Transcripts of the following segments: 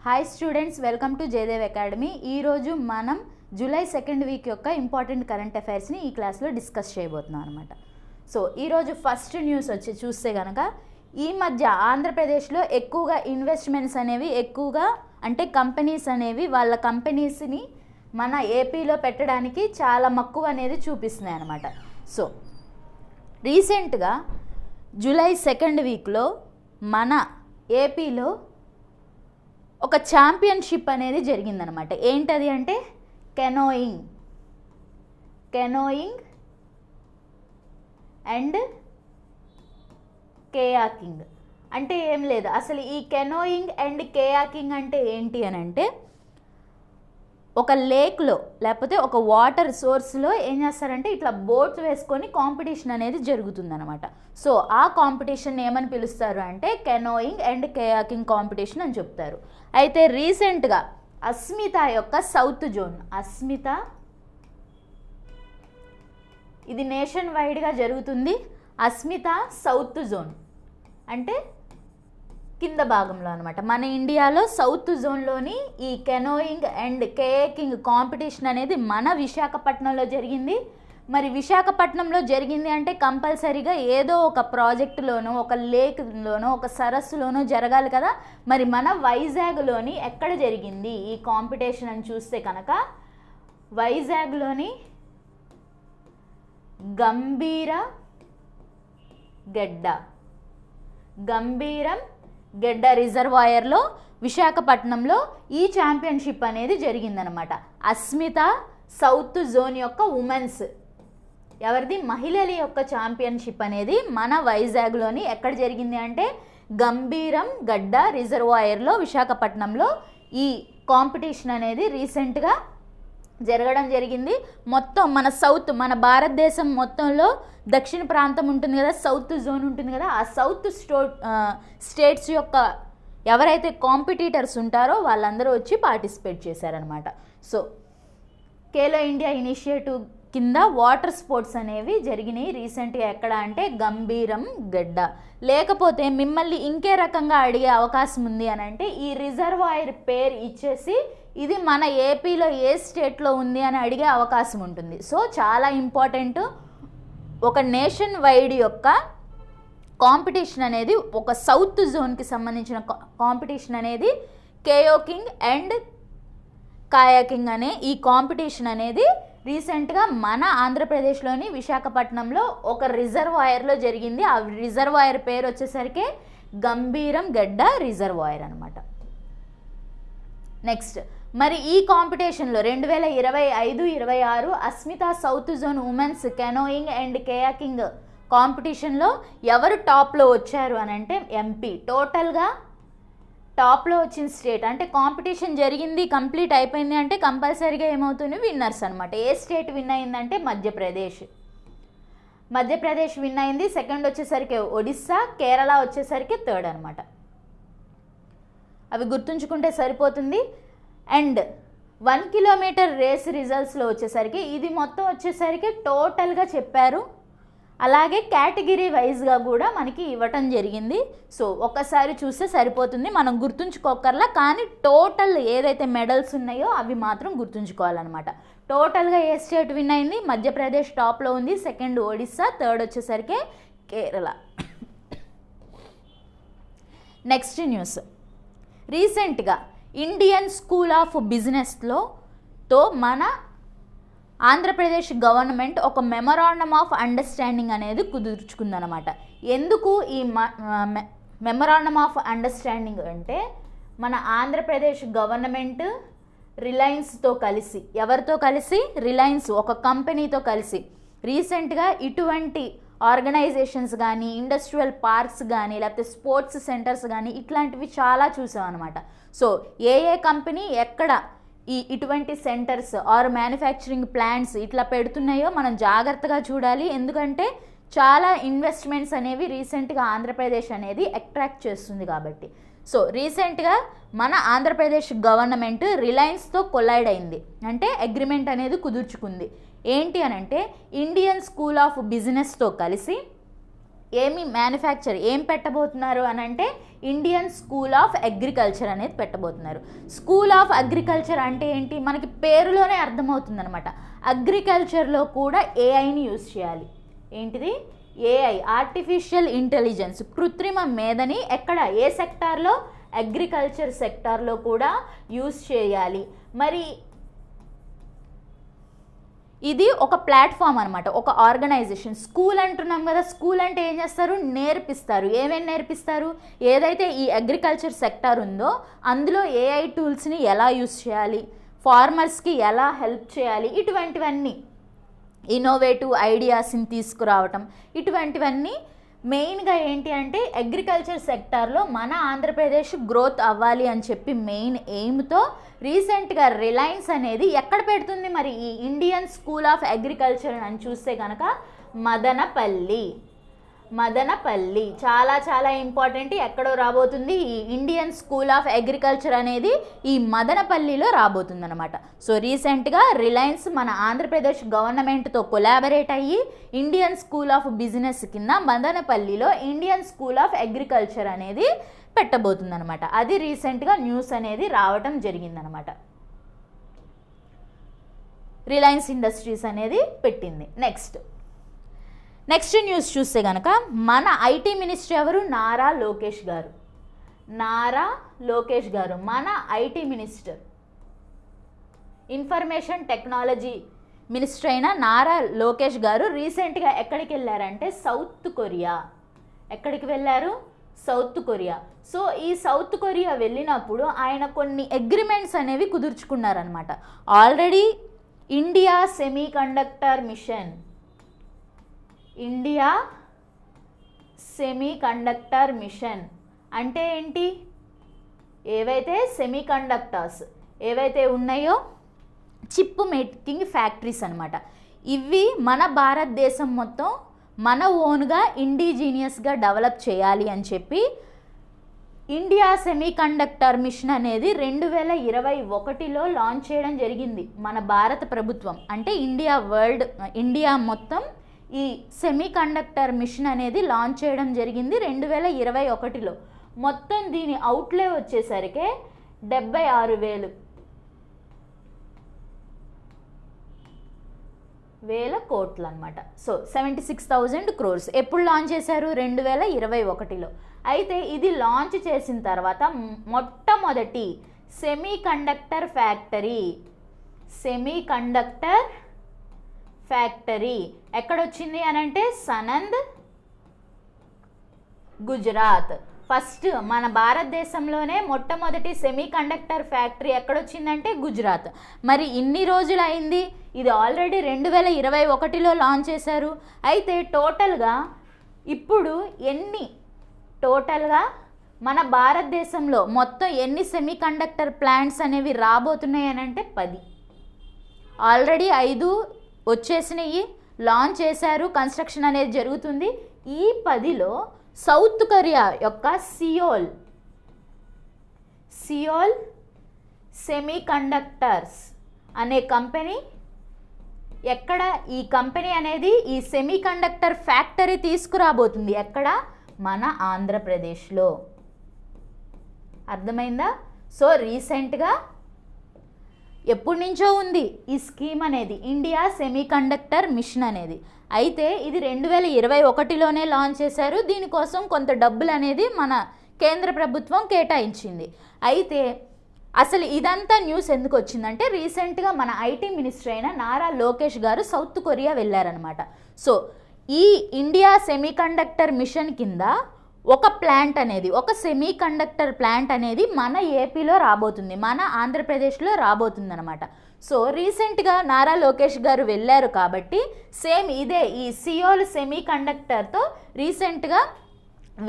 Hi students, welcome to Jayadev academy. ఈరోజు మనం July 2nd week యొక్క ఇంపార్టెంట్ కరెంట్ అఫైర్స్ని ఈ క్లాస్లో డిస్కస్ చేయబోతున్నాం అనమాట. సో ఈరోజు ఫస్ట్ న్యూస్ వచ్చి చూస్తే కనుక ఈ మధ్య ఆంధ్రప్రదేశ్లో ఎక్కువగా ఇన్వెస్ట్మెంట్స్ అనేవి అంటే కంపెనీస్ అనేవి వాళ్ళ కంపెనీస్ని మన ఏపీలో పెట్టడానికి చాలా మక్కువ అనేది చూపిస్తున్నాయి అనమాట. సో రీసెంట్గా జూలై 2nd వీక్లో మన ఏపీలో ఒక ఛాంపియన్షిప్ అనేది జరిగిందనమాట. ఏంటది అంటే కెనోయింగ్ అండ్ కేయాకింగ్. అంటే ఏం లేదు, అసలు ఈ కెనోయింగ్ అండ్ కేయాకింగ్ అంటే ఏంటి అని అంటే ఒక లేక్లో లేకపోతే ఒక వాటర్ సోర్స్లో ఏం చేస్తారంటే ఇట్లా బోట్స్ వేసుకొని కాంపిటీషన్ అనేది జరుగుతుందన్నమాట. సో ఆ కాంపిటీషన్ ఏమని పిలుస్తారు అంటే కెనోయింగ్ అండ్ కేయాకింగ్ కాంపిటీషన్ అని చెప్తారు. అయితే రీసెంట్గా అస్మిత యొక్క సౌత్ జోన్, ఇది నేషన్ వైడ్గా జరుగుతుంది. అస్మిత సౌత్ జోన్ అంటే కింద భాగంలో అనమాట. మన ఇండియాలో సౌత్ జోన్లోని ఈ కెనోయింగ్ అండ్ కేయాకింగ్ కాంపిటీషన్ అనేది మన విశాఖపట్నంలో జరిగింది. మరి విశాఖపట్నంలో జరిగింది అంటే కంపల్సరీగా ఏదో ఒక ప్రాజెక్టులోనో ఒక లేక్లోనో ఒక సరస్సులోనో జరగాలి కదా. మరి మన వైజాగ్లోని ఎక్కడ జరిగింది ఈ కాంపిటీషన్ అని చూస్తే కనుక వైజాగ్లోని గంభీరం గెడ్డ రిజర్వాయర్లో విశాఖపట్నంలో ఈ ఛాంపియన్షిప్ అనేది జరిగిందనమాట. అస్మిత సౌత్ జోన్ యొక్క ఉమెన్స్ ఎవరిది మహిళల యొక్క ఛాంపియన్షిప్ అనేది మన వైజాగ్లోని ఎక్కడ జరిగింది అంటే గంభీరం గడ్డ రిజర్వాయర్లో విశాఖపట్నంలో ఈ కాంపిటీషన్ అనేది రీసెంట్గా జరగడం జరిగింది. మొత్తం మన భారతదేశం మొత్తంలో దక్షిణ ప్రాంతం ఉంటుంది కదా, సౌత్ జోన్ ఉంటుంది కదా, ఆ సౌత్ స్టేట్స్ యొక్క ఎవరైతే కాంపిటీటర్స్ ఉంటారో వాళ్ళందరూ వచ్చి పార్టిసిపేట్ చేశారనమాట. సో ఖేలో ఇండియా ఇనిషియేటివ్ కింద వాటర్ స్పోర్ట్స్ అనేవి జరిగినాయి రీసెంట్గా. ఎక్కడ అంటే గంభీరం గడ్డ. లేకపోతే మిమ్మల్ని ఇంకే రకంగా అడిగే అవకాశం ఉంది అని అంటే ఈ రిజర్వాయర్ పేరు ఇచ్చేసి ఇది మన ఏపీలో ఏ స్టేట్లో ఉంది అని అడిగే అవకాశం ఉంటుంది. సో చాలా ఇంపార్టెంట్. ఒక నేషన్ వైడ్ యొక్క కాంపిటీషన్ అనేది ఒక సౌత్ జోన్కి సంబంధించిన కాంపిటీషన్ అనేది కేయోకింగ్ అండ్ కాయాకింగ్ అనే ఈ కాంపిటీషన్ అనేది రీసెంట్గా మన ఆంధ్రప్రదేశ్లోని విశాఖపట్నంలో ఒక రిజర్వాయర్లో జరిగింది. ఆ రిజర్వాయర్ పేరు వచ్చేసరికి గంభీరం గడ్డ రిజర్వాయర్ అనమాట. నెక్స్ట్, మరి ఈ కాంపిటీషన్లో 2025-26 Asmita south zone women's canoeing and kayaking కాంపిటీషన్లో ఎవరు టాప్లో వచ్చారు అని అంటే ఎంపీ. టోటల్గా టాప్లో వచ్చిన స్టేట్ అంటే కాంపిటీషన్ జరిగింది కంప్లీట్ అయిపోయింది అంటే కంపల్సరీగా ఏమవుతుంది విన్నర్స్ అనమాట. ఏ స్టేట్ విన్ అయిందంటే మధ్యప్రదేశ్ విన్ అయింది. సెకండ్ వచ్చేసరికి ఒడిస్సా, కేరళ వచ్చేసరికి థర్డ్ అనమాట. అవి గుర్తుంచుకుంటే సరిపోతుంది. అండ్ 1 కిలోమీటర్ రేస్ రిజల్ట్స్లో వచ్చేసరికి ఇది మొత్తం వచ్చేసరికి టోటల్గా చెప్పారు. అలాగే కేటగిరీ వైజ్గా కూడా మనకి ఇవ్వటం జరిగింది. సో ఒక్కసారి చూస్తే సరిపోతుంది, మనం గుర్తుంచుకోకర్లా. కానీ టోటల్ ఏదైతే మెడల్స్ ఉన్నాయో అవి మాత్రం గుర్తుంచుకోవాలన్నమాట. టోటల్గా ఏ స్టేట్ విన్ అయింది? మధ్యప్రదేశ్ టాప్లో ఉంది, సెకండ్ ఒడిస్సా, థర్డ్ వచ్చేసరికి కేరళ. నెక్స్ట్ న్యూస్, రీసెంట్గా ఇండియన్ స్కూల్ ఆఫ్ బిజినెస్తో మన ఆంధ్రప్రదేశ్ గవర్నమెంట్ ఒక మెమరాండమ్ ఆఫ్ అండర్స్టాండింగ్ అనేది కుదుర్చుకుందనమాట. ఎందుకు ఈ మెమరాండమ్ ఆఫ్ అండర్స్టాండింగ్ అంటే మన ఆంధ్రప్రదేశ్ గవర్నమెంట్ రిలయన్స్తో కలిసి, ఎవరితో కలిసి? రిలయన్స్ ఒక కంపెనీతో కలిసి రీసెంట్గా ఇటువంటి ఆర్గనైజేషన్స్ కానీ ఇండస్ట్రియల్ పార్క్స్ కానీ లేకపోతే స్పోర్ట్స్ సెంటర్స్ కానీ ఇట్లాంటివి చాలా చూసాం అనమాట. సో ఏ కంపెనీ ఎక్కడ ఇటువంటి సెంటర్స్ ఆర్ మ్యానుఫ్యాక్చరింగ్ ప్లాంట్స్ ఇట్లా పెడుతున్నాయో మనం జాగ్రత్తగా చూడాలి. ఎందుకంటే చాలా ఇన్వెస్ట్మెంట్స్ అనేవి రీసెంట్గా ఆంధ్రప్రదేశ్ అనేది అట్రాక్ట్ చేస్తుంది కాబట్టి. సో రీసెంట్గా మన ఆంధ్రప్రదేశ్ గవర్నమెంట్ రిలయన్స్తో కొలైడ్ అయింది, అంటే అగ్రిమెంట్ అనేది కుదుర్చుకుంది. ఏంటి అని అంటే ఇండియన్ స్కూల్ ఆఫ్ బిజినెస్తో కలిసి ఏమి మ్యానుఫ్యాక్చర్ ఏం పెట్టబోతున్నారు అని అంటే ఇండియన్ స్కూల్ ఆఫ్ అగ్రికల్చర్ అనేది పెట్టబోతున్నారు. స్కూల్ ఆఫ్ అగ్రికల్చర్ అంటే ఏంటి, మనకి పేరులోనే అర్థమవుతుంది అనమాట. అగ్రికల్చర్లో కూడా ఏఐని యూజ్ చేయాలి. ఏంటిది, ఏఐ, ఆర్టిఫిషియల్ ఇంటెలిజెన్స్, కృత్రిమ మేధని ఎక్కడ, ఏ సెక్టార్లో, అగ్రికల్చర్ సెక్టార్లో కూడా యూజ్ చేయాలి. మరి ఇది ఒక ప్లాట్ఫామ్ అనమాట, ఒక ఆర్గనైజేషన్. స్కూల్ అంటున్నాం కదా, స్కూల్ అంటే ఏం చేస్తారు, నేర్పిస్తారు. ఏమేమి నేర్పిస్తారు, ఏదైతే ఈ అగ్రికల్చర్ సెక్టార్ ఉందో అందులో ఏఐ టూల్స్ని ఎలా యూస్ చేయాలి, ఫార్మర్స్కి ఎలా హెల్ప్ చేయాలి, ఇటువంటివన్నీ ఇన్నోవేటివ్ ఐడియాస్ని తీసుకురావటం, ఇటువంటివన్నీ మెయిన్గా ఏంటి అంటే అగ్రికల్చర్ సెక్టార్లో మన ఆంధ్రప్రదేశ్ గ్రోత్ అవ్వాలి అని చెప్పి మెయిన్ ఎయిమ్తో రీసెంట్గా రిలయన్స్ అనేది ఎక్కడ పెడుతుంది మరి ఈ ఇండియన్ స్కూల్ ఆఫ్ అగ్రికల్చర్ అని చూస్తే కనుక మదనపల్లి చాలా చాలా ఇంపార్టెంట్. ఎక్కడో రాబోతుంది, ఈ ఇండియన్ స్కూల్ ఆఫ్ అగ్రికల్చర్ అనేది ఈ మదనపల్లిలో రాబోతుంది అనమాట. సో రీసెంట్గా రిలయన్స్ మన ఆంధ్రప్రదేశ్ గవర్నమెంట్తో కొలాబరేట్ అయ్యి ఇండియన్ స్కూల్ ఆఫ్ బిజినెస్ కింద మదనపల్లిలో ఇండియన్ స్కూల్ ఆఫ్ అగ్రికల్చర్ అనేది పెట్టబోతుంది అనమాట. అది రీసెంట్గా న్యూస్ అనేది రావటం జరిగిందనమాట. రిలయన్స్ ఇండస్ట్రీస్ అనేది పెట్టింది. నెక్స్ట్ న్యూస్ చూస్తే కనుక మన ఐటీ మినిస్టర్ ఎవరు, నారా లోకేష్ గారు మన IT minister, information technology minister అయిన నారా లోకేష్ గారు రీసెంట్గా ఎక్కడికి వెళ్ళారంటే సౌత్ కొరియా. ఎక్కడికి వెళ్ళారు, సౌత్ కొరియా. సో ఈ సౌత్ కొరియా వెళ్ళినప్పుడు ఆయన కొన్ని అగ్రిమెంట్స్ అనేవి కుదుర్చుకున్నారనమాట. Already India semiconductor mission అంటే ఏంటి, ఏవైతే సెమీ కండక్టర్స్ ఏవైతే ఉన్నాయో చిప్ మేకింగ్ ఫ్యాక్టరీస్ అనమాట. ఇవి మన భారతదేశం మొత్తం మన ఓన్గా ఇండిజీనియస్గా డెవలప్ చేయాలి అని చెప్పి ఇండియా సెమీ కండక్టర్ మిషన్ అనేది 2021లో లాంచ్ చేయడం జరిగింది మన భారత ప్రభుత్వం. అంటే ఇండియా మొత్తం ఈ సెమీ కండక్టర్ మిషన్ అనేది లాంచ్ చేయడం జరిగింది 2021లో. మొత్తం దీని అవుట్లే వచ్చేసరికి 76,000 కోట్లు అనమాట. So 76,000 crores. ఎప్పుడు లాంచ్ చేశారు, 2021లో. అయితే ఇది లాంచ్ చేసిన తర్వాత మొట్టమొదటి సెమీ కండక్టర్ ఫ్యాక్టరీ ఎక్కడొచ్చింది అని అంటే సనంద్, గుజరాత్. ఫస్ట్ మన భారతదేశంలోనే మొట్టమొదటి సెమీ కండక్టర్ ఫ్యాక్టరీ ఎక్కడొచ్చిందంటే గుజరాత్. మరి ఇన్ని రోజులు అయింది, ఇది ఆల్రెడీ 2021లో లాంచ్ చేశారు. అయితే టోటల్గా మన భారతదేశంలో మొత్తం ఎన్ని సెమీ కండక్టర్ ప్లాంట్స్ అనేవి రాబోతున్నాయి అని అంటే 10. ఆల్రెడీ 5 వచ్చేసినాయి, లాంచ్ చేశారు, కన్స్ట్రక్షన్ అనేది జరుగుతుంది. ఈ 10లో సౌత్ కొరియా యొక్క సియోల్ సెమీ కండక్టర్స్ అనే కంపెనీ, ఎక్కడ ఈ కంపెనీ అనేది ఈ సెమీ కండక్టర్ ఫ్యాక్టరీ తీసుకురాబోతుంది, ఎక్కడ, మన ఆంధ్రప్రదేశ్లో. అర్థమైందా? సో రీసెంట్గా ఎప్పటి నుంచో ఉంది ఈ స్కీమ్ అనేది, ఇండియా సెమీ కండక్టర్ మిషన్ అనేది. అయితే ఇది 2021లోనే లాంచ్ చేశారు. దీనికోసం కొంత డబ్బులు అనేది మన కేంద్ర ప్రభుత్వం కేటాయించింది. అయితే అసలు ఇదంతా న్యూస్ ఎందుకు వచ్చిందంటే రీసెంట్గా మన ఐటీ మినిస్టర్ అయిన నారా లోకేష్ గారు సౌత్ కొరియా వెళ్ళారనమాట. సో ఈ ఇండియా సెమీ కండక్టర్ మిషన్ కింద ఒక సెమీ కండక్టర్ ప్లాంట్ అనేది మన ఏపీలో రాబోతుంది, మన ఆంధ్రప్రదేశ్లో రాబోతుంది అనమాట. సో రీసెంట్గా నారా లోకేష్ గారు వెళ్ళారు కాబట్టి సేమ్ ఇదే ఈ సియోల్ సెమీ కండక్టర్తో రీసెంట్గా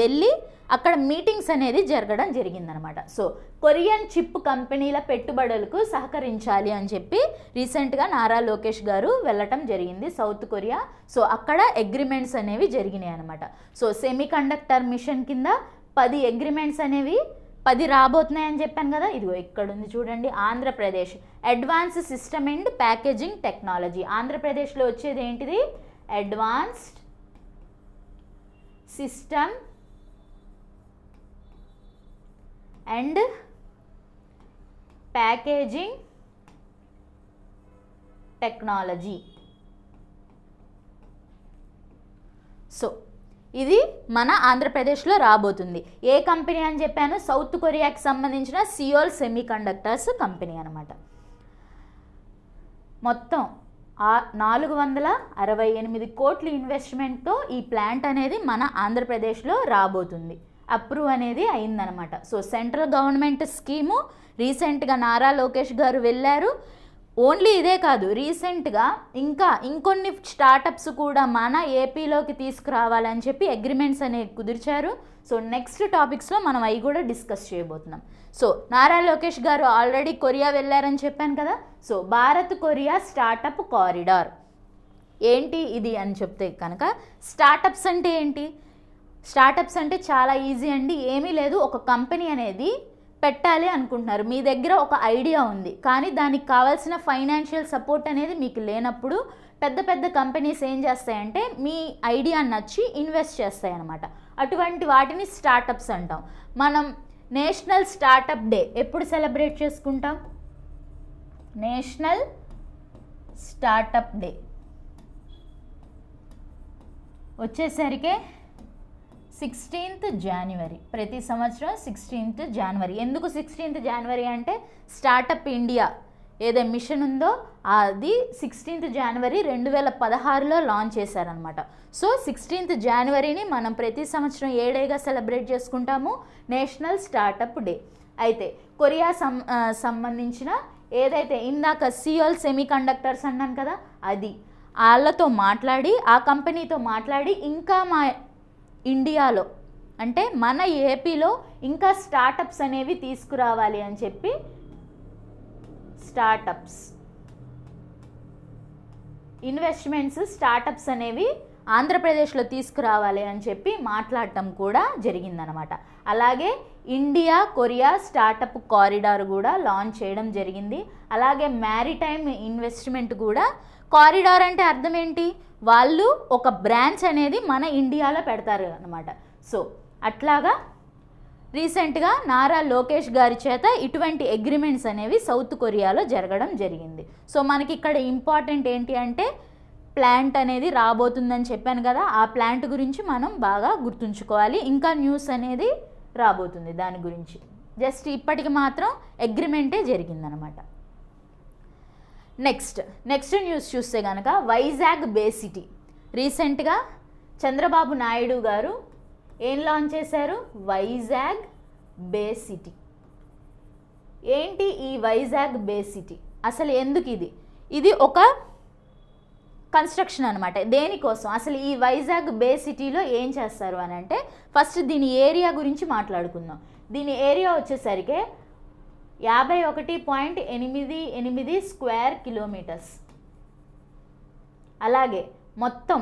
వెళ్ళి అక్కడ మీటింగ్స్ అనేది జరగడం జరిగిందనమాట. సో కొరియన్ చిప్ కంపెనీల పెట్టుబడులకు సహకరించాలి అని చెప్పి రీసెంట్గా నారా లోకేష్ గారు వెళ్ళటం జరిగింది సౌత్ కొరియా. సో అక్కడ అగ్రిమెంట్స్ అనేవి జరిగినాయి అనమాట. సో సెమీ కండక్టర్ మిషన్ కింద 10 అగ్రిమెంట్స్ అనేవి 10 రాబోతున్నాయని చెప్పాను కదా. ఇదిగో ఇక్కడ ఉంది చూడండి, Andhra Pradesh advance system and packaging technology. ఆంధ్రప్రదేశ్లో వచ్చేది ఏంటిది, advanced system and packaging technology. So ఇది మన ఆంధ్రప్రదేశ్లో రాబోతుంది. ఏ కంపెనీ అని చెప్పాను? సౌత్ కొరియాకి సంబంధించిన సియోల్ సెమీకండక్టర్స్ కంపెనీ అనమాట. మొత్తం 468 కోట్ల ఇన్వెస్ట్మెంట్తో ఈ ప్లాంట్ అనేది మన ఆంధ్రప్రదేశ్లో రాబోతుంది. అప్రూవ్ అనేది అయిందనమాట. So central government scheme. రీసెంట్గా నారా లోకేష్ గారు వెళ్ళారు. ఓన్లీ ఇదే కాదు, రీసెంట్గా ఇంకొన్ని స్టార్టప్స్ కూడా మన ఏపీలోకి తీసుకురావాలని చెప్పి అగ్రిమెంట్స్ అనేవి కుదిర్చారు. సో నెక్స్ట్ టాపిక్స్లో మనం అవి కూడా డిస్కస్ చేయబోతున్నాం. సో నారా లోకేష్ గారు ఆల్రెడీ కొరియా వెళ్ళారని చెప్పాను కదా. So Bharat Korea startup corridor ఏంటి ఇది అని చెప్తే కనుక, స్టార్టప్స్ అంటే ఏంటి? స్టార్టప్స్ అంటే చాలా ఈజీ అండి. ఏమీ లేదు, ఒక కంపెనీ అనేది పెట్టాలి అనుకుంటున్నారు. మీ దగ్గర ఒక ఐడియా ఉంది, కానీ దానికి కావాల్సిన ఫైనాన్షియల్ సపోర్ట్ అనేది మీకు లేనప్పుడు పెద్ద పెద్ద కంపెనీస్ ఏం చేస్తాయంటే మీ ఐడియా నచ్చి ఇన్వెస్ట్ చేస్తాయి అన్నమాట. అటువంటి వాటిని స్టార్టప్స్ అంటాం. మనం నేషనల్ స్టార్టప్ డే ఎప్పుడు సెలబ్రేట్ చేసుకుంటాం? నేషనల్ స్టార్టప్ డే వచ్చేసరికి 16th January. ప్రతి సంవత్సరం 16th January. ఎందుకు 16th January అంటే స్టార్టప్ ఇండియా ఏదో మిషన్ ఉందో అది 16th January 2016లో లాంచ్ చేశారనమాట. సో 16th Januaryని మనం ప్రతి సంవత్సరం ఏ డేగా సెలబ్రేట్ చేసుకుంటాము? National startup day. అయితే కొరియా సంబంధించిన ఏదైతే ఇందాక సియోల్ సెమీకండక్టర్స్ అన్నాను కదా, అది వాళ్ళతో మాట్లాడి, ఆ కంపెనీతో మాట్లాడి ఇంకా మా ఇండియాలో అంటే మన ఏపీలో ఇంకా స్టార్టప్స్ అనేవి తీసుకురావాలి అని చెప్పి స్టార్టప్స్ ఇన్వెస్ట్మెంట్స్ స్టార్టప్స్ అనేవి ఆంధ్రప్రదేశ్లో తీసుకురావాలి అని చెప్పి మాట్లాడటం కూడా జరిగిందనమాట. అలాగే ఇండియా కొరియా స్టార్టప్ కారిడార్ కూడా లాంచ్ చేయడం జరిగింది. అలాగే మ్యారిటైమ్ ఇన్వెస్ట్మెంట్ కూడా. కారిడార్ అంటే అర్థం ఏంటి? వాళ్ళు ఒక బ్రాంచ్ అనేది మన ఇండియాలో పెడతారు అనమాట. సో అట్లాగా రీసెంట్గా నారా లోకేష్ గారి చేత ఇటువంటి అగ్రిమెంట్స్ అనేవి సౌత్ కొరియాలో జరగడం జరిగింది. సో మనకి ఇక్కడ ఇంపార్టెంట్ ఏంటి అంటే ప్లాంట్ అనేది రాబోతుందని చెప్పాను కదా, ఆ ప్లాంట్ గురించి మనం బాగా గుర్తుంచుకోవాలి. ఇంకా న్యూస్ అనేది రాబోతుంది దాని గురించి. జస్ట్ ఇప్పటికి మాత్రం అగ్రిమెంటే జరిగిందనమాట. నెక్స్ట్ న్యూస్ చూస్తే కనుక వైజాగ్ బే సిటీ. రీసెంట్గా చంద్రబాబు నాయుడు గారు ఏం లాంచ్ చేశారు? వైజాగ్ బే సిటీ. ఏంటి ఈ వైజాగ్ బే సిటీ? అసలు ఎందుకు ఇది ఒక కన్స్ట్రక్షన్ అనమాట. దేనికోసం? అసలు ఈ వైజాగ్ బే సిటీలో ఏం చేస్తారు అని అంటే, ఫస్ట్ దీని ఏరియా గురించి మాట్లాడుకుందాం. దీని ఏరియా వచ్చేసరికి 51.88 స్క్వేర్ కిలోమీటర్స్. అలాగే మొత్తం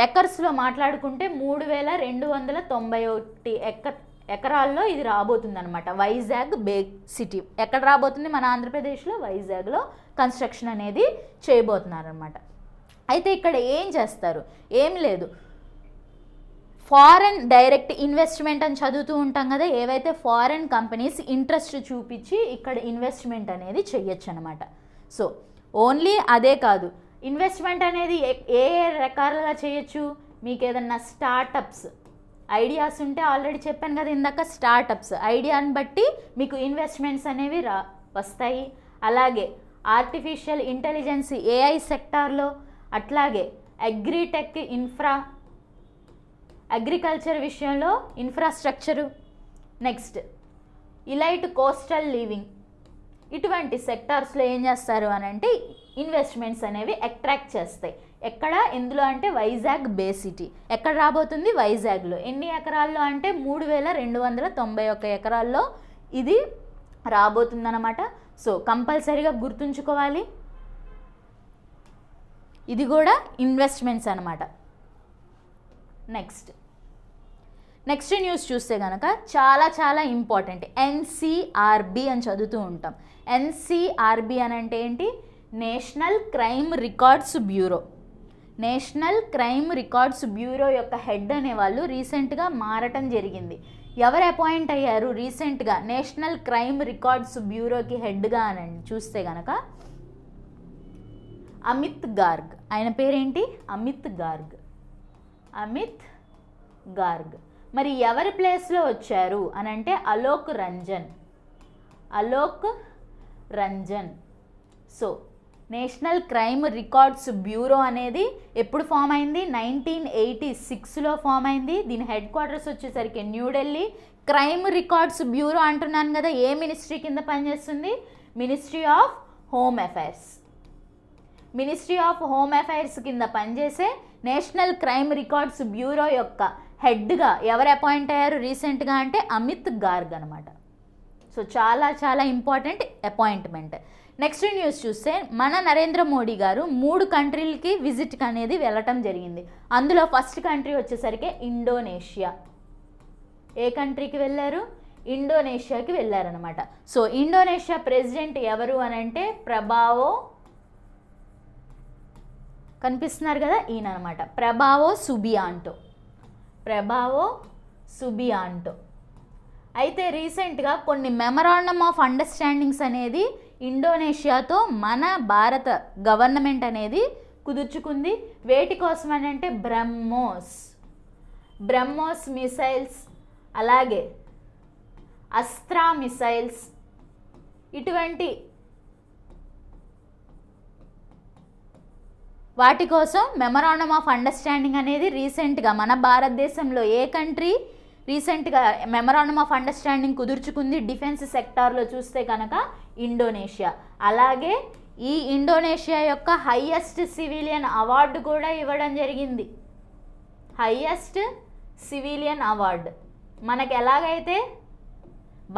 ఎకర్స్లో మాట్లాడుకుంటే 3291 ఎకరాల్లో ఇది రాబోతుంది అనమాట. వైజాగ్ బే సిటీ ఎక్కడ రాబోతుంది? మన ఆంధ్రప్రదేశ్లో వైజాగ్లో కన్స్ట్రక్షన్ అనేది చేయబోతున్నారనమాట. అయితే ఇక్కడ ఏం చేస్తారు? ఏం లేదు, ఫారెన్ డైరెక్ట్ ఇన్వెస్ట్మెంట్ అని చదువుతూ ఉంటాం కదా, ఏవైతే ఫారెన్ కంపెనీస్ ఇంట్రెస్ట్ చూపించి ఇక్కడ ఇన్వెస్ట్మెంట్ అనేది చెయ్యొచ్చు అనమాట. సో ఓన్లీ అదే కాదు, ఇన్వెస్ట్మెంట్ అనేది ఏ రకాలుగా చేయొచ్చు? మీకు ఏదన్నా స్టార్టప్స్ ఐడియాస్ ఉంటే, ఆల్రెడీ చెప్పాను కదా ఇందాక, స్టార్టప్స్ ఐడియాని బట్టి మీకు ఇన్వెస్ట్మెంట్స్ అనేవి వస్తాయి. అలాగే ఆర్టిఫిషియల్ ఇంటెలిజెన్స్ ఏఐ సెక్టార్లో, అట్లాగే అగ్రిటెక్ అగ్రికల్చర్ విషయంలో infrastructure, next elite coastal living, ఇటువంటి సెక్టార్స్లో ఏం చేస్తారు అని అంటే ఇన్వెస్ట్మెంట్స్ అనేవి అట్రాక్ట్ చేస్తాయి. ఎక్కడ? ఎందులో అంటే వైజాగ్ బే సిటీ. ఎక్కడ రాబోతుంది? వైజాగ్లో. ఎన్ని ఎకరాల్లో అంటే 3291 ఎకరాల్లో ఇది రాబోతుందన్నమాట. సో కంపల్సరీగా గుర్తుంచుకోవాలి, ఇది కూడా ఇన్వెస్ట్మెంట్స్ అనమాట. నెక్స్ట్ న్యూస్ చూస్తే కనుక చాలా ఇంపార్టెంట్. ఎన్సిఆర్బి అని చదువుతూ ఉంటాం. ఎన్సిఆర్బి అని అంటే ఏంటి? National crime records bureau. National crime records bureau యొక్క హెడ్ అనేవాళ్ళు రీసెంట్గా మారటం జరిగింది. ఎవరు అపాయింట్ అయ్యారు రీసెంట్గా నేషనల్ క్రైమ్ రికార్డ్స్ బ్యూరోకి హెడ్గా అని చూస్తే కనుక అమిత్ గార్గ్. ఆయన పేరేంటి? అమిత్ గార్గ్. అమిత్ గార్గ్. మరి ఎవరి ప్లేస్లో వచ్చారు అని అంటే Alok Ranjan. Alok Ranjan. So national crime records bureau అనేది ఎప్పుడు ఫామ్ అయింది? 1986లో ఫామ్ అయింది. దీని హెడ్ క్వార్టర్స్ వచ్చేసరికి న్యూఢిల్లీ. క్రైమ్ రికార్డ్స్ బ్యూరో అంటున్నాను కదా, ఏ మినిస్ట్రీ కింద పనిచేస్తుంది? Ministry of home affairs. Ministry of home affairs కింద పనిచేసే నేషనల్ క్రైమ్ రికార్డ్స్ బ్యూరో యొక్క హెడ్గా ఎవరు అపాయింట్ అయ్యారు రీసెంట్గా అంటే అమిత్ గార్గ్ అనమాట. సో చాలా చాలా ఇంపార్టెంట్ అపాయింట్మెంట్. నెక్స్ట్ న్యూస్ చూస్తే మన నరేంద్ర మోడీ గారు 3 కంట్రీలకి విజిట్కి అనేది వెళ్ళటం జరిగింది. అందులో ఫస్ట్ కంట్రీ వచ్చేసరికి ఇండోనేషియా. ఏ కంట్రీకి వెళ్ళారు? ఇండోనేషియాకి వెళ్ళారనమాట. సో ఇండోనేషియా ప్రెసిడెంట్ ఎవరు అని అంటే ప్రభావో, కనిపిస్తున్నారు కదా, ఈయన అనమాట, ప్రభావో సుబియాంటో. ప్రభావో సుబియాంటో. అయితే రీసెంట్గా కొన్ని మెమరాండమ్ ఆఫ్ అండర్స్టాండింగ్స్ అనేది ఇండోనేషియాతో మన భారత గవర్నమెంట్ అనేది కుదుర్చుకుంది. వేటి కోసం అని అంటే బ్రహ్మోస్ మిసైల్స్, అలాగే అస్త్రా మిసైల్స్, ఇటువంటి వాటి కోసం మెమరాండమ్ ఆఫ్ అండర్స్టాండింగ్ అనేది రీసెంట్గా మన భారతదేశంలో ఏ కంట్రీ రీసెంట్గా మెమరాండమ్ ఆఫ్ అండర్స్టాండింగ్ కుదుర్చుకుంది డిఫెన్స్ సెక్టార్లో చూస్తే కనుక ఇండోనేషియా. అలాగే ఈ ఇండోనేషియా యొక్క హైయెస్ట్ సివిలియన్ అవార్డు కూడా ఇవ్వడం జరిగింది. హైయెస్ట్ సివిలియన్ అవార్డు మనకు ఎలాగైతే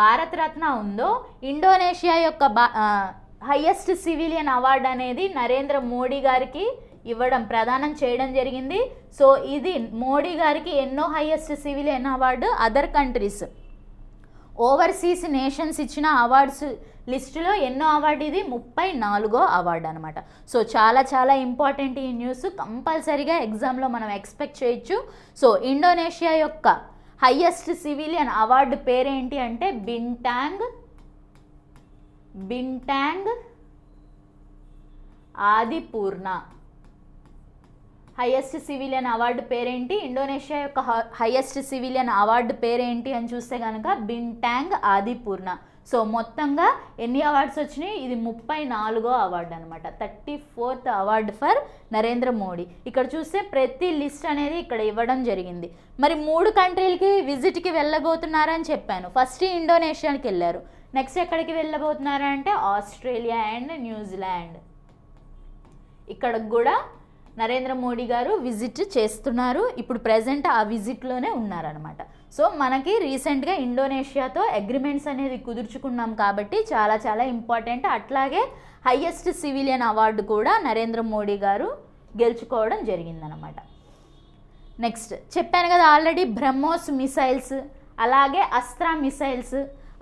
భారతరత్న ఉందో, ఇండోనేషియా యొక్క హైయెస్ట్ సివిలియన్ అవార్డు అనేది నరేంద్ర మోడీ గారికి ప్రదానం చేయడం జరిగింది. సో ఇది మోడీ గారికి ఎన్నో highest civilian award other countries overseas nations ఇచ్చిన అవార్డ్స్ లిస్టులో ఎన్నో అవార్డు, ఇది 34వ అవార్డు అనమాట. సో చాలా చాలా ఇంపార్టెంట్ ఈ న్యూస్, కంపల్సరీగా ఎగ్జామ్లో మనం ఎక్స్పెక్ట్ చేయొచ్చు. సో ఇండోనేషియా యొక్క హైయెస్ట్ సివిలియన్ అవార్డు పేరేంటి అంటే బింటాంగ్ ఆదిపూర్ణ. హైయెస్ట్ సివిలియన్ అవార్డు పేరేంటి? ఇండోనేషియా యొక్క హైయెస్ట్ సివిలియన్ అవార్డు పేరేంటి అని చూస్తే కనుక బింటాంగ్ ఆదిపూర్ణ. సో మొత్తంగా ఎన్ని అవార్డ్స్ వచ్చినాయి? ఇది 34వ అవార్డు అనమాట. 34th award for Narendra Modi. ఇక్కడ చూస్తే ప్రతి లిస్ట్ అనేది ఇక్కడ ఇవ్వడం జరిగింది. మరి 3 కంట్రీలకి విజిట్కి వెళ్ళబోతున్నారని చెప్పాను. ఫస్ట్ ఇండోనేషియాకి వెళ్ళారు, నెక్స్ట్ ఎక్కడికి వెళ్ళబోతున్నారంటే ఆస్ట్రేలియా అండ్ న్యూజిలాండ్. ఇక్కడ కూడా నరేంద్ర మోడీ గారు విజిట్ చేస్తున్నారు. ఇప్పుడు ప్రజెంట్ ఆ విజిట్లోనే ఉన్నారనమాట. సో మనకి రీసెంట్గా ఇండోనేషియాతో అగ్రిమెంట్స్ అనేది కుదుర్చుకున్నాం కాబట్టి చాలా చాలా ఇంపార్టెంట్. అట్లాగే హైయెస్ట్ సివిలియన్ అవార్డు కూడా నరేంద్ర మోడీ గారు గెలుచుకోవడం జరిగిందనమాట. నెక్స్ట్ చెప్పాను కదా ఆల్రెడీ, బ్రహ్మోస్ మిసైల్స్, అలాగే అస్త్రా మిసైల్స్,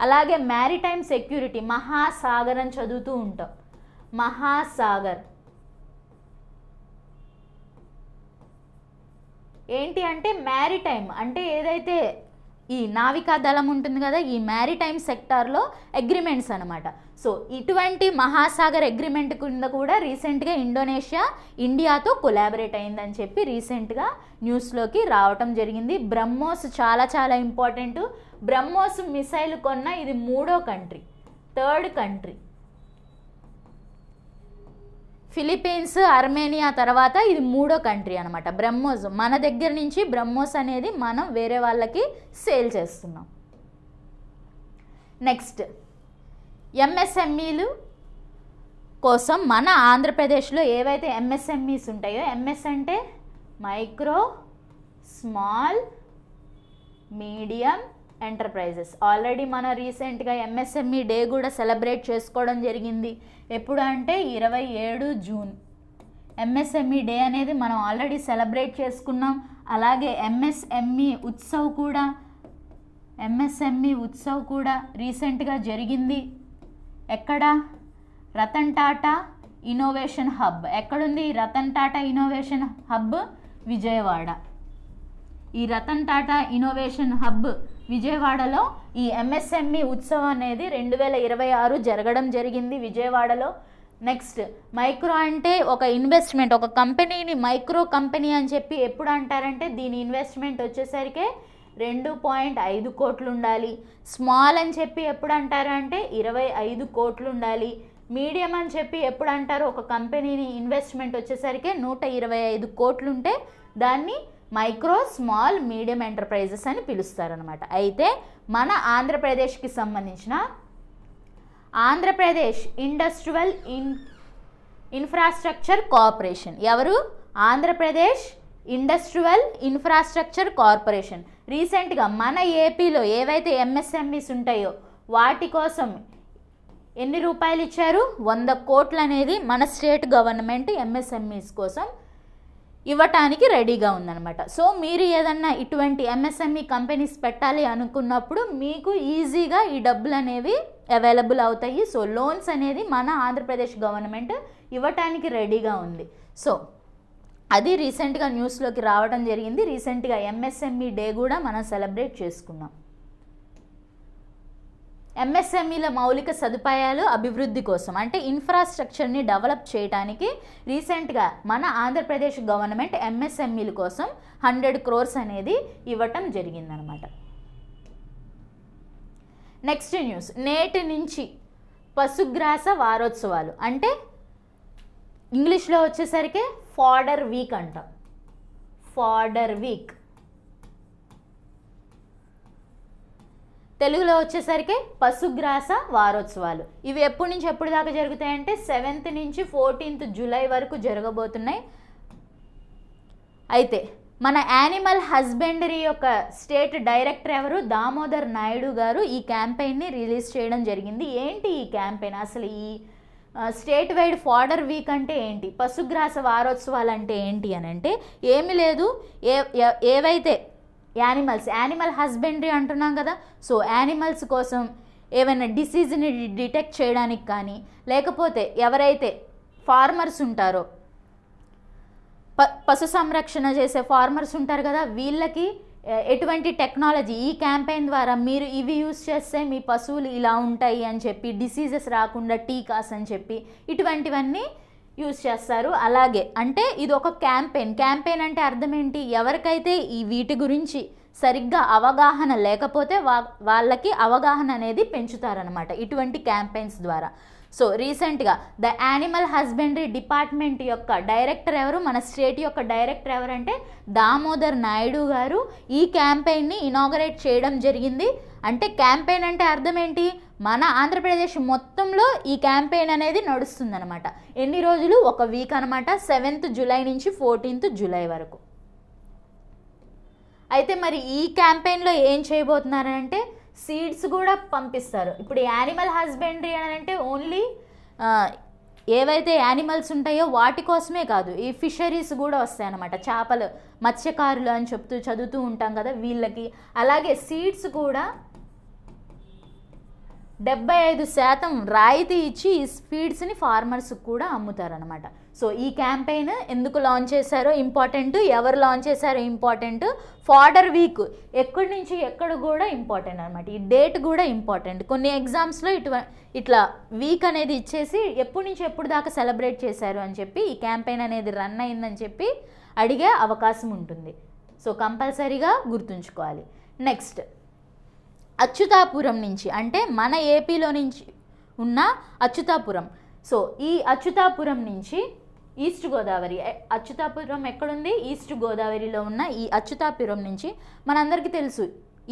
అలాగే మ్యారిటైమ్ సెక్యూరిటీ. మహాసాగర్ అని చదువుతూ ఉంటాం. మహాసాగర్ ఏంటి అంటే మ్యారిటైమ్ అంటే ఏదైతే ఈ నావికా దళం ఉంటుంది కదా, ఈ మ్యారిటైమ్ సెక్టార్లో అగ్రిమెంట్స్ అనమాట. సో ఇటువంటి మహాసాగర్ అగ్రిమెంట్ కింద కూడా రీసెంట్గా ఇండోనేషియా ఇండియాతో కొలాబరేట్ అయిందని చెప్పి రీసెంట్గా న్యూస్లోకి రావటం జరిగింది. బ్రహ్మోస్ చాలా చాలా ఇంపార్టెంట్. బ్రహ్మోస్ మిసైల్ కొన్న ఇది 3వ country, 3rd country. Philippines, Armenia తర్వాత ఇది 3వ కంట్రీ అనమాట. బ్రహ్మోస్ మన దగ్గర నుంచి బ్రహ్మోస్ అనేది మనం వేరే వాళ్ళకి సేల్ చేస్తున్నాం. నెక్స్ట్ ఎంఎస్ఎంఈలు కోసం మన ఆంధ్రప్రదేశ్లో ఏవైతే ఎంఎస్ఎంఈస్ ఉంటాయో, ఎంఎస్ అంటే micro, small, medium enterprises. Already మనం రీసెంట్గా ఎంఎస్ఎంఈ డే కూడా సెలబ్రేట్ చేసుకోవడం జరిగింది. ఎప్పుడు అంటే 27 జూన్ ఎంఎస్ఎంఈ డే అనేది మనం ఆల్రెడీ సెలబ్రేట్ చేసుకున్నాం. అలాగే ఎంఎస్ఎంఈ ఉత్సవ్ కూడా రీసెంట్గా జరిగింది. ఎక్కడ? రతన్ టాటా ఇన్నోవేషన్ హబ్ ఎక్కడుంది? Ratan Tata innovation hub Vijayawada. ఈ రతన్ టాటా ఇన్నోవేషన్ హబ్ విజయవాడలో ఈ ఎంఎస్ఎంఈ ఉత్సవం అనేది 2026 జరగడం జరిగింది విజయవాడలో. నెక్స్ట్, మైక్రో అంటే ఒక ఇన్వెస్ట్మెంట్, ఒక కంపెనీని మైక్రో కంపెనీ అని చెప్పి ఎప్పుడు అంటారంటే దీని ఇన్వెస్ట్మెంట్ వచ్చేసరికి 2.5 కోట్లు ఉండాలి. స్మాల్ అని చెప్పి ఎప్పుడు అంటారు అంటే 25 కోట్లు ఉండాలి. మీడియం అని చెప్పి ఎప్పుడు అంటారు? ఒక కంపెనీని ఇన్వెస్ట్మెంట్ వచ్చేసరికి 125 కోట్లు ఉంటే దాన్ని మైక్రో, స్మాల్, మీడియం ఎంటర్ప్రైజెస్ అని పిలుస్తారనమాట. అయితే మన ఆంధ్రప్రదేశ్కి సంబంధించిన ఆంధ్రప్రదేశ్ ఇండస్ట్రియల్ ఇన్ఫ్రాస్ట్రక్చర్ కార్పొరేషన్, ఎవరు? ఆంధ్రప్రదేశ్ ఇండస్ట్రియల్ ఇన్ఫ్రాస్ట్రక్చర్ కార్పొరేషన్ రీసెంట్గా మన ఏపీలో ఏవైతే ఎంఎస్ఎంఈస్ ఉంటాయో వాటి కోసం ఎన్ని రూపాయలు ఇచ్చారు? 100 కోట్లు అనేది మన స్టేట్ గవర్నమెంట్ ఎంఎస్ఎంఈస్ కోసం ఇవ్వటానికి రెడీగా ఉందన్నమాట. సో మీరు ఏదన్నా ఇటువంటి ఎంఎస్ఎంఈ కంపెనీస్ పెట్టాలి అనుకున్నప్పుడు మీకు ఈజీగా ఈ డబ్బులు అనేవి అవైలబుల్ అవుతాయి. సో లోన్స్ అనేది మన ఆంధ్రప్రదేశ్ గవర్నమెంట్ ఇవ్వటానికి రెడీగా ఉంది. సో అది రీసెంట్గా న్యూస్లోకి రావడం జరిగింది. రీసెంట్గా ఎంఎస్ఎంఈ డే కూడా మనం సెలబ్రేట్ చేసుకున్నాం. ఎంఎస్ఎంఈల మౌలిక సదుపాయాలు అభివృద్ధి కోసం అంటే ఇన్ఫ్రాస్ట్రక్చర్ని డెవలప్ చేయడానికి రీసెంట్గా మన ఆంధ్రప్రదేశ్ గవర్నమెంట్ ఎంఎస్ఎంఈల కోసం 100 crores అనేది ఇవ్వటం జరిగిందనమాట. నెక్స్ట్ న్యూస్, నేటి నుంచి పశుగ్రాస వారోత్సవాలు అంటే ఇంగ్లీష్లో వచ్చేసరికి ఫాడర్ వీక్ అంటాం. ఫాడర్ వీక్ తెలుగులో వచ్చేసరికి పశుగ్రాస వారోత్సవాలు. ఇవి ఎప్పటి నుంచి ఎప్పుడు దాకా జరుగుతాయంటే 7th నుంచి 14th జూలై వరకు జరగబోతున్నాయి. అయితే మన యానిమల్ హస్బెండరీ యొక్క స్టేట్ డైరెక్టర్ ఎవరు? దామోదర్ నాయుడు గారు ఈ క్యాంపెయిన్ని రిలీజ్ చేయడం జరిగింది. ఏంటి ఈ క్యాంపెయిన్? అసలు ఈ స్టేట్ వైడ్ ఫాడర్ వీక్ అంటే ఏంటి, పశుగ్రాస వారోత్సవాలు అంటే ఏంటి అని అంటే ఏమీ లేదు. ఏవైతే యానిమల్ హస్బెండరీ అంటున్నాం కదా, సో యానిమల్స్ కోసం ఏమైనా డిసీజ్ని డిటెక్ట్ చేయడానికి కానీ లేకపోతే ఎవరైతే ఫార్మర్స్ ఉంటారో పశు సంరక్షణ చేసే ఫార్మర్స్ ఉంటారు కదా, వీళ్ళకి ఎటువంటి టెక్నాలజీ ఈ క్యాంపెయిన్ ద్వారా మీరు ఇవి యూస్ చేస్తే మీ పశువులు ఇలా ఉంటాయి అని చెప్పి, డిసీజెస్ రాకుండా టీకాస్ అని చెప్పి ఇటువంటివన్నీ యూస్ చేస్తారు. అలాగే అంటే ఇది ఒక క్యాంపెయిన్ అంటే అర్థం ఏంటి? ఎవరికైతే ఈ వీటి గురించి సరిగ్గా అవగాహన లేకపోతే వాళ్ళకి అవగాహన అనేది పెంచుతారనమాట ఇటువంటి క్యాంపెయిన్స్ ద్వారా. సో రీసెంట్గా ద యానిమల్ హస్బెండరీ డిపార్ట్మెంట్ యొక్క డైరెక్టర్ ఎవరు? మన స్టేట్ యొక్క డైరెక్టర్ ఎవరంటే దామోదర్ నాయుడు గారు ఈ క్యాంపెయిన్ని ఇనాగరేట్ చేయడం జరిగింది. అంటే క్యాంపెయిన్ అంటే అర్థం ఏంటి? మన ఆంధ్రప్రదేశ్ మొత్తంలో ఈ క్యాంపెయిన్ అనేది నడుస్తుందన్నమాట. ఎన్ని రోజులు? ఒక వీక్ అనమాట. 7th జూలై నుంచి 14th జూలై వరకు. అయితే మరి ఈ క్యాంపెయిన్లో ఏం చేయబోతున్నారంటే సీడ్స్ కూడా పంపిస్తారు. ఇప్పుడు యానిమల్ హస్బెండరీ అని అంటే ఓన్లీ ఏవైతే యానిమల్స్ ఉంటాయో వాటి కోసమే కాదు, ఈ ఫిషరీస్ కూడా వస్తాయి అన్నమాట. చేపలు మత్స్యకారులు అని చదువుతూ ఉంటాం కదా వీళ్ళకి. అలాగే సీడ్స్ కూడా 75% రాయితీ ఇచ్చి ఈ ఫీడ్స్ని ఫార్మర్స్కి కూడా అమ్ముతారనమాట. సో ఈ క్యాంపెయిన్ ఎందుకు లాంచ్ చేశారో ఇంపార్టెంట్, ఎవరు లాంచ్ చేశారో ఇంపార్టెంట్, ఫాడర్ వీక్ ఎక్కడి నుంచి ఎక్కడ కూడా ఇంపార్టెంట్ అనమాట. ఈ డేట్ కూడా ఇంపార్టెంట్. కొన్ని ఎగ్జామ్స్లో ఇట్లా వీక్ అనేది ఇచ్చేసి ఎప్పటి నుంచి ఎప్పుడు దాకా సెలబ్రేట్ చేశారు అని చెప్పి, ఈ క్యాంపెయిన్ అనేది రన్ అయిందని చెప్పి అడిగే అవకాశం ఉంటుంది. సో కంపల్సరీగా గుర్తుంచుకోవాలి. నెక్స్ట్, అచ్యుతాపురం నుంచి అంటే మన ఏపీలో నుంచి ఉన్న అచ్యుతాపురం. సో ఈ అచ్యుతాపురం నుంచి ఈస్ట్ గోదావరి, అచ్యుతాపురం ఎక్కడుంది? ఈస్ట్ గోదావరిలో ఉన్న ఈ అచ్యుతాపురం నుంచి మనందరికీ తెలుసు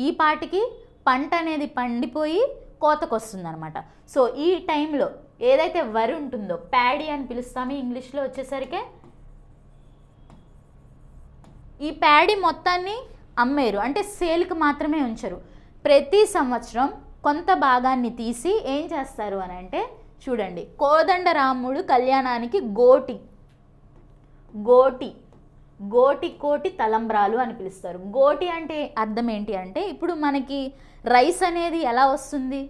ఈ పాటికి పంట అనేది పండిపోయి కోతకొస్తుంది అనమాట. సో ఈ టైంలో ఏదైతే వరి ఉంటుందో, ప్యాడీ అని పిలుస్తాము ఇంగ్లీష్లో వచ్చేసరికి, ఈ ప్యాడీ మొత్తాన్ని అమ్మేరు, అంటే సేల్కి మాత్రమే ఉంచరు. ప్రతి సంవత్సరం కొంత భాగాన్ని తీసి ఏం చేస్తారు అని అంటే చూడండి, కోదండరాముడు కళ్యాణానికి కోటి తలంబ్రాలు అని పిలుస్తారు. గోటి అంటే అర్థం ఏంటి అంటే, ఇప్పుడు మనకి రైస్ అనేది ఎలా వస్తుంది,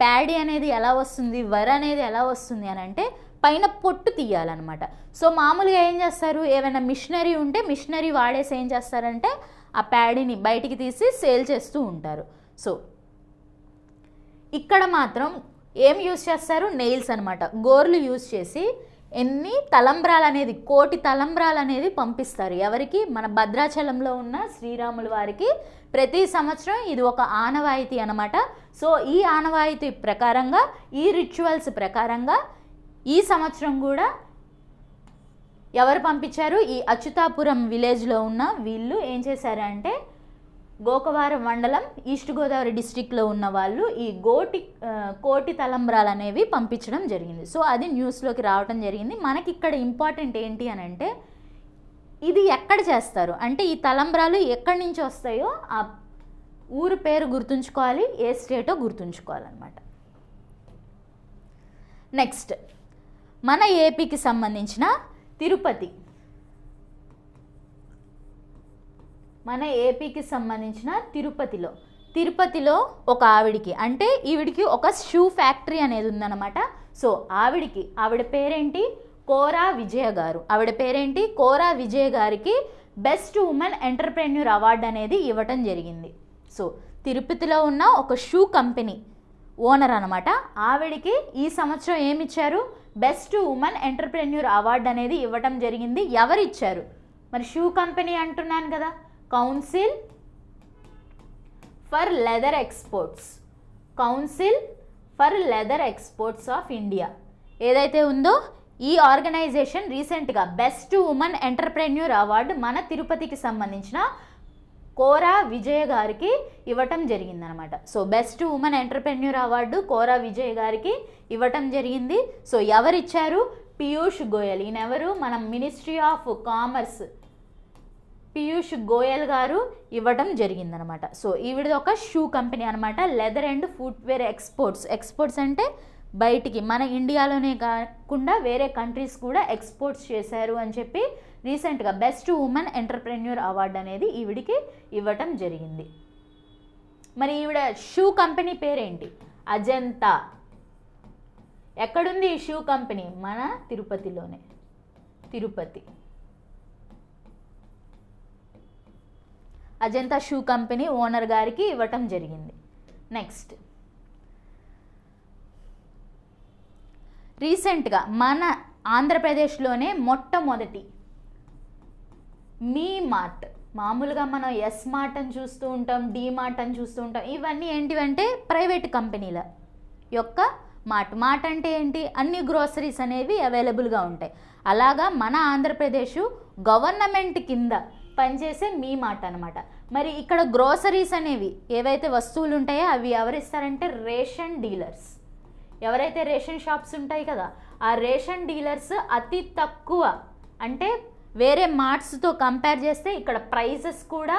ప్యాడీ అనేది ఎలా వస్తుంది, వరి అనేది ఎలా వస్తుంది అని అంటే పైన పొట్టు తీయాలన్నమాట. సో మామూలుగా ఏం చేస్తారు, ఏమైనా మిషనరీ ఉంటే మిషనరీ వాడేసి ఏం చేస్తారంటే ఆ ప్యాడీని బయటికి తీసి సేల్ చేస్తూ ఉంటారు. సో ఇక్కడ మాత్రం ఏం యూస్ చేస్తారు, నెయిల్స్ అనమాట. గోర్లు యూస్ చేసి ఎన్ని తలంబ్రాలు అనేది, 1,000,000 తలంబ్రాలు అనేది పంపిస్తారు. ఎవరికి, మన భద్రాచలంలో ఉన్న శ్రీరాముల వారికి ప్రతి సంవత్సరం ఇది ఒక ఆనవాయితీ అనమాట. సో ఈ ఆనవాయితీ ప్రకారంగా, ఈ రిచువల్స్ ప్రకారంగా ఈ సంవత్సరం కూడా ఎవరు పంపించారు, ఈ అచ్యుతాపురం విలేజ్లో ఉన్న వీళ్ళు ఏం చేశారంటే గోకవరం మండలం ఈస్ట్ గోదావరి డిస్ట్రిక్ట్లో ఉన్న వాళ్ళు ఈ 1,000,000 తలంబ్రాలు అనేవి పంపించడం జరిగింది. సో అది న్యూస్లోకి రావడం జరిగింది. మనకి ఇక్కడ ఇంపార్టెంట్ ఏంటి అని అంటే ఇది ఎక్కడ చేస్తారు అంటే ఈ తలంబ్రాలు ఎక్కడి నుంచి వస్తాయో ఆ ఊరు పేరు గుర్తుంచుకోవాలి, ఏ స్టేటో గుర్తుంచుకోవాలన్నమాట. నెక్స్ట్ మన ఏపీకి సంబంధించిన తిరుపతి, మన ఏపీకి సంబంధించిన తిరుపతిలో ఒక ఆవిడికి, అంటే ఈవిడికి ఒక షూ ఫ్యాక్టరీ అనేది ఉందన్నమాట. సో ఆవిడ పేరేంటి, కోరా విజయ గారు. ఆవిడ పేరేంటి, కోరా విజయ గారికి బెస్ట్ ఉమెన్ ఎంటర్ప్రెన్యూర్ అవార్డు అనేది ఇవ్వటం జరిగింది. సో తిరుపతిలో ఉన్న ఒక షూ కంపెనీ ఓనర్ అనమాట. ఆవిడికి ఈ సంవత్సరం ఏమిచ్చారు, బెస్ట్ ఉమెన్ ఎంటర్ప్రెన్యూర్ అవార్డు అనేది ఇవ్వటం జరిగింది. ఎవరు ఇచ్చారు, మరి షూ కంపెనీ అంటున్నాను కదా, council for leather exports of India ఏదైతే ఉందో ఈ ఆర్గనైజేషన్ రీసెంట్గా బెస్ట్ ఉమెన్ ఎంటర్ప్రెన్యూర్ అవార్డు మన తిరుపతికి సంబంధించిన కోరా విజయ గారికి ఇవ్వటం జరిగిందనమాట. So best women entrepreneur award Kora Vijay గారికి ఇవ్వటం జరిగింది. సో ఎవరిచ్చారు, పీయూష్ గోయల్. ఈయనెవరు, మన ministry of commerce Piyush Goyal garu ఇవ్వడం జరిగిందనమాట. సో ఈవిడ ఒక షూ కంపెనీ అనమాట. లెదర్ అండ్ ఫుట్వేర్ ఎక్స్పోర్ట్స్ అంటే బయటికి, మన ఇండియాలోనే కాకుండా వేరే కంట్రీస్ కూడా ఎక్స్పోర్ట్స్ చేశారు అని చెప్పి రీసెంట్గా బెస్ట్ ఉమెన్ ఎంటర్ప్రెన్యూర్ అవార్డు అనేది ఈవిడికి ఇవ్వటం జరిగింది. మరి ఈవిడ షూ కంపెనీ పేరేంటి, అజంతా. ఎక్కడుంది ఈ షూ కంపెనీ, మన తిరుపతిలోనే. Tirupati Ajanta shoe company owner గారికి ఇవ్వటం జరిగింది. నెక్స్ట్ రీసెంట్గా మన ఆంధ్రప్రదేశ్లోనే మొట్టమొదటి మీ మార్ట్, మామూలుగా మనం ఎస్ మార్ట్ అని చూస్తూ ఉంటాం, డి మార్ట్ అని చూస్తూ ఉంటాం. ఇవన్నీ ఏంటివంటే ప్రైవేట్ కంపెనీల యొక్క మార్ట్ అంటే ఏంటి, అన్ని గ్రోసరీస్ అనేవి అవైలబుల్గా ఉంటాయి. అలాగా మన ఆంధ్రప్రదేశ్ గవర్నమెంట్ కింద పనిచేసే మీ మార్ట్ అనమాట. మరి ఇక్కడ గ్రోసరీస్ అనేవి ఏవైతే వస్తువులు ఉంటాయో అవి ఎవరిస్తారంటే రేషన్ డీలర్స్. ఎవరైతే రేషన్ షాప్స్ ఉంటాయి కదా, ఆ రేషన్ డీలర్స్ అతి తక్కువ, అంటే వేరే మార్ట్స్తో కంపేర్ చేస్తే ఇక్కడ ప్రైసెస్ కూడా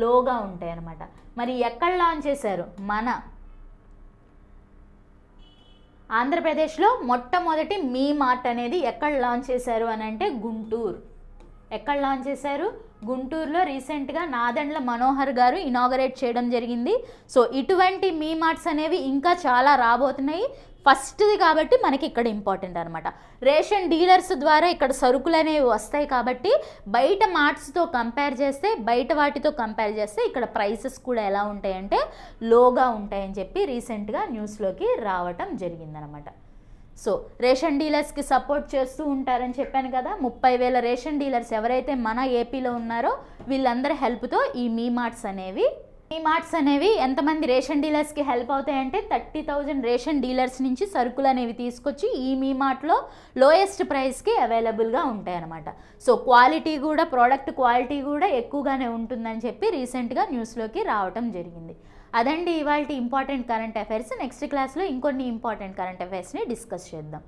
లోగా ఉంటాయి అన్నమాట. మరి ఎక్కడ లాంచ్ చేశారు, మన ఆంధ్రప్రదేశ్లో మొట్టమొదటి మీ మార్ట్ అనేది ఎక్కడ లాంచ్ చేశారు అని అంటే గుంటూరు. ఎక్కడ లాంచ్ చేశారు, గుంటూరులో రీసెంట్గా నాదెండ్ల మనోహర్ గారు ఇనాగరేట్ చేయడం జరిగింది. సో ఇటువంటి మీ మార్ట్స్ అనేవి ఇంకా చాలా రాబోతున్నాయి. ఫస్ట్ది కాబట్టి మనకి ఇక్కడ ఇంపార్టెంట్ అనమాట. రేషన్ డీలర్స్ ద్వారా ఇక్కడ సరుకులు అనేవి వస్తాయి కాబట్టి బయట మార్ట్స్తో కంపేర్ చేస్తే, బయట వాటితో కంపేర్ చేస్తే ఇక్కడ ప్రైసెస్ కూడా ఎలా ఉంటాయంటే లోగా ఉంటాయని చెప్పి రీసెంట్గా న్యూస్లోకి రావటం జరిగిందనమాట. సో రేషన్ డీలర్స్కి సపోర్ట్ చేస్తూ ఉంటారని చెప్పాను కదా, 30,000 రేషన్ డీలర్స్ ఎవరైతే మన ఏపీలో ఉన్నారో వీళ్ళందరి హెల్ప్తో ఈ మీ మార్ట్స్ అనేవి ఎంతమంది రేషన్ డీలర్స్కి హెల్ప్ అవుతాయంటే 30,000 రేషన్ డీలర్స్ నుంచి సరుకులు అనేవి తీసుకొచ్చి ఈ మీ మార్ట్లో లోయెస్ట్ ప్రైస్కి అవైలబుల్గా ఉంటాయి అన్నమాట. సో ప్రోడక్ట్ క్వాలిటీ కూడా ఎక్కువగానే ఉంటుందని చెప్పి రీసెంట్గా న్యూస్లోకి రావటం జరిగింది. అదండి ఇవాల్టి ఇంపార్టెంట్ కరెంట్ అఫైర్స్. నెక్స్ట్ క్లాస్లో ఇంకొన్ని ఇంపార్టెంట్ కరెంట్ అఫైర్స్ని డిస్కస్ చేద్దాం.